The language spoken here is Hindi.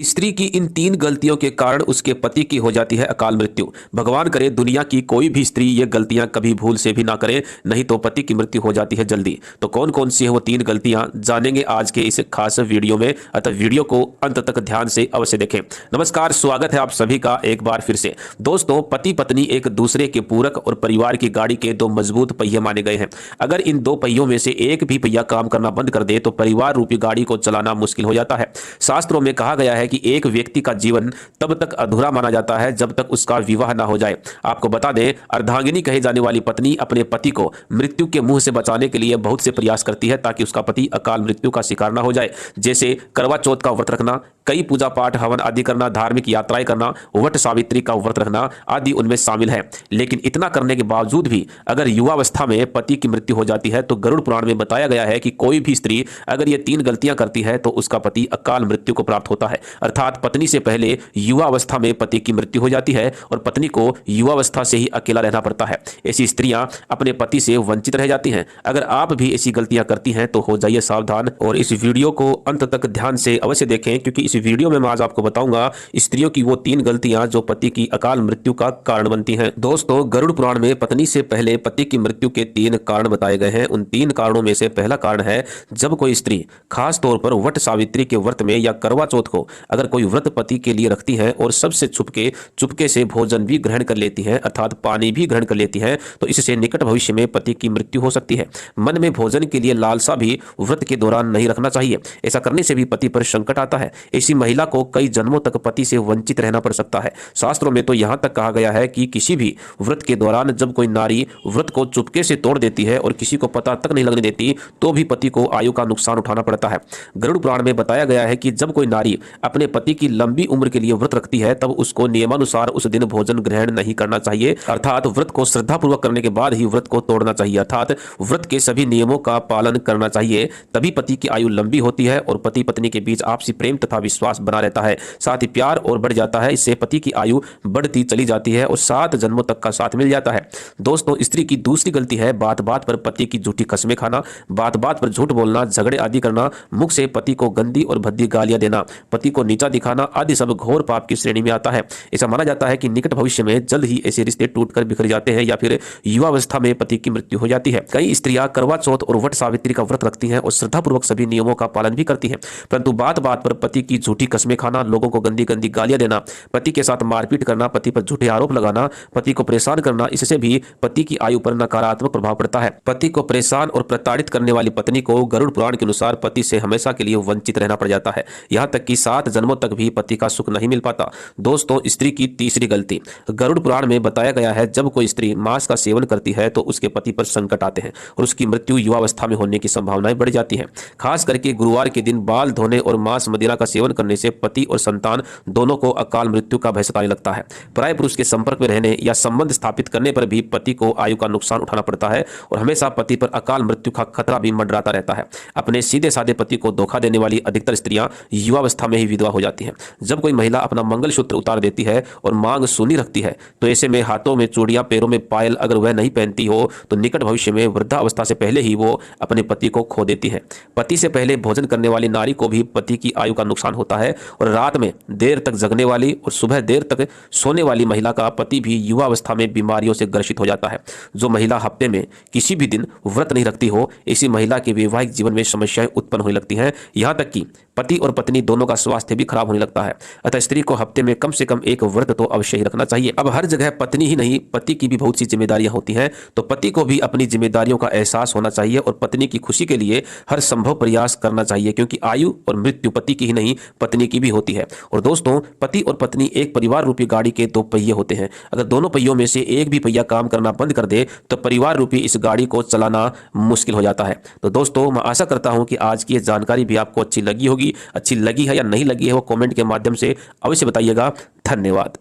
स्त्री की इन तीन गलतियों के कारण उसके पति की हो जाती है अकाल मृत्यु। भगवान करे दुनिया की कोई भी स्त्री ये गलतियां कभी भूल से भी ना करे, नहीं तो पति की मृत्यु हो जाती है जल्दी। तो कौन कौन सी है वो तीन गलतियां जानेंगे आज के इस खास वीडियो में, अतः वीडियो को अंत तक ध्यान से अवश्य देखें। नमस्कार, स्वागत है आप सभी का एक बार फिर से। दोस्तों, पति पत्नी एक दूसरे के पूरक और परिवार की गाड़ी के दो मजबूत पहिए माने गए हैं। अगर इन दो पहियों में से एक भी पहिया काम करना बंद कर दे तो परिवार रूपी गाड़ी को चलाना मुश्किल हो जाता है। शास्त्रों में कहा गया है कि एक व्यक्ति का जीवन तब तक अधूरा माना जाता है जब तक उसका विवाह ना हो जाए। आपको बता दें, अर्धांगिनी कही जाने वाली पत्नी अपने पति को मृत्यु के मुंह से बचाने के लिए बहुत से प्रयास करती है ताकि उसका पति अकाल मृत्यु का शिकार ना हो जाए। जैसे करवा चौथ का व्रत रखना, कई पूजा पाठ हवन आदि करना, धार्मिक यात्राएं करना, वट सावित्री का व्रत रखना आदि उनमें शामिल है। लेकिन इतना करने के बावजूद भी अगर युवावस्था में पति की मृत्यु हो जाती है तो गरुड़ पुराण में बताया गया है कि कोई भी स्त्री अगर ये तीन गलतियां करती है तो उसका पति अकाल मृत्यु को प्राप्त होता है। अर्थात पत्नी से पहले युवावस्था में पति की मृत्यु हो जाती है और पत्नी को युवावस्था से ही अकेला रहना पड़ता है। ऐसी स्त्रियां अपने पति से वंचित रह जाती हैं। अगर आप भी ऐसी गलतियां करती हैं तो हो जाइए सावधान और इस वीडियो को अंत तक ध्यान से अवश्य देखें, क्योंकि इस वीडियो में मैं आज आपको बताऊंगा स्त्रियों की वो तीन गलतियां जो पति की अकाल मृत्यु का कारण बनती हैं। दोस्तों, गरुड़ पुराण में पत्नी से पहले पति की मृत्यु के तीन कारण बताए गए हैं। उन तीन कारणों में से पहला कारण है जब कोई स्त्री खास तौर पर वट सावित्री के व्रत में या करवा चौथ को अगर कोई व्रत पति के लिए रखती है और सबसे चुपके से भोजन भी ग्रहण कर लेती है, अर्थात पानी भी ग्रहण कर लेती है, तो इससे निकट भविष्य में पति की मृत्यु हो सकती है। मन में भोजन के लिए लालसा भी व्रत के दौरान नहीं रखना चाहिए। ऐसा करने से भी पति पर संकट आता है। ऐसी महिला को कई जन्मों तक पति से वंचित रहना पड़ सकता है। शास्त्रों में तो यहां तक कहा गया है कि किसी भी व्रत के दौरान जब कोई नारी व्रत को चुपके से तोड़ देती है और किसी को पता तक नहीं लगने देती तो भी पति को आयु का नुकसान उठाना पड़ता है। गरुड़ पुराण में बताया गया है कि जब कोई नारी अपने पति की लंबी उम्र के लिए व्रत रखती है तब उसको नियमानुसार उस दिन भोजन ग्रहण नहीं करना चाहिए। अर्थात व्रत को श्रद्धापूर्वक करने के बाद ही व्रत को तोड़ना चाहिए। अर्थात व्रत के सभी नियमों का पालन करना चाहिए, तभी पति की आयु लंबी होती है और पति पत्नी के बीच आपसी प्रेम तथा विश्वास बना रहता है। साथ ही प्यार और बढ़ जाता है। इससे पति की आयु बढ़ती चली जाती है और 7 जन्मों तक का साथ मिल जाता है। दोस्तों, स्त्री की दूसरी गलती है बात बात पर पति की झूठी कस्में खाना, बात बात पर झूठ बोलना, झगड़े आदि करना, मुख से पति को गंदी और भद्दी गालियां देना, पति को नीचा दिखाना आदि सब घोर पाप की श्रेणी में आता है। ऐसा माना जाता है कि निकट भविष्य में जल्द ही ऐसे रिश्ते टूटकर बिखर जाते हैं या फिर युवावस्था में पति की मृत्यु हो जाती है। कई स्त्रियां करवा चौथ और वट सावित्री का व्रत रखती हैं और श्रद्धापूर्वक सभी नियमों का पालन भी करती हैं, परंतु बात बात पर पति की झूठी कस्में खाना, लोगों को गंदी गंदी गालियां देना, पति के साथ मारपीट करना, पति पर झूठे आरोप लगाना, पति को परेशान करना, इससे भी पति की आयु पर नकारात्मक प्रभाव पड़ता है। पति को परेशान और प्रताड़ित करने वाली पत्नी को गरुड़ पुराण के अनुसार पति से हमेशा के लिए वंचित रहना पड़ जाता है। यहां तक कि 7 जन्मों तक भी पति का सुख नहीं मिल पाता। दोस्तों, स्त्री की तीसरी गलती, गरुड़ पुराण में बताया गया है जब कोई स्त्री मांस का सेवन करती है तो उसके पति पर संकट आते हैं और उसकी मृत्यु युवावस्था में होने की संभावनाएं बढ़ जाती हैं। खास करके गुरुवार के दिन बाल धोने और मांस मदिरा का सेवन करने से पति और संतान दोनों को अकाल मृत्यु का भय सताने लगता है। पराये पुरुष के संपर्क में रहने या संबंध स्थापित करने पर भी पति को आयु का नुकसान उठाना पड़ता है और हमेशा पति पर अकाल मृत्यु का खतरा भी मंडराता रहता है। अपने सीधे साधे पति को धोखा देने वाली अधिकतर स्त्रियां युवावस्था में ही विधवा हो जाती हैं। जब कोई महिला अपना मंगलसूत्र उतार देती है और मांग सूनी रखती है तो ऐसे में हाथों में चूड़ियां, पैरों में पायल अगर वह नहीं पहनती हो तो निकट भविष्य में वृद्धावस्था से पहले ही वो अपने पति को खो देती है। पति से पहले भोजन करने वाली नारी को भी पति की आयु का नुकसान होता है और रात में देर तक जगने वाली और सुबह देर तक सोने वाली महिला का पति भी युवावस्था में बीमारियों से ग्रसित हो जाता है। जो महिला हफ्ते में किसी भी दिन व्रत नहीं रखती हो, ऐसी महिला के वैवाहिक जीवन में समस्याएं उत्पन्न होने लगती हैं, यहाँ तक कि पति और पत्नी दोनों का स्वास्थ्य भी खराब होने लगता है। अतः स्त्री को हफ्ते में कम से कम एक व्रत तो अवश्य ही रखना चाहिए। अब हर जगह पत्नी ही नहीं, पति की भी बहुत सी जिम्मेदारियां होती हैं, तो पति को भी अपनी जिम्मेदारियों का एहसास होना चाहिए और पत्नी की खुशी के लिए हर संभव प्रयास करना चाहिए, क्योंकि आयु और मृत्यु पति की ही नहीं पत्नी की भी होती है। और दोस्तों, पति और पत्नी एक परिवार रूपी गाड़ी के दो पहिए होते हैं। अगर दोनों पहियों में से एक भी पहिया काम करना बंद कर दे तो परिवार रूपी इस गाड़ी को चलाना मुश्किल हो जाता है। तो दोस्तों, मैं आशा करता हूं कि आज की ये जानकारी भी आपको अच्छी लगी होगी। अच्छी लगी है या नहीं लगी है वो कमेंट के माध्यम से अवश्य बताइएगा। धन्यवाद।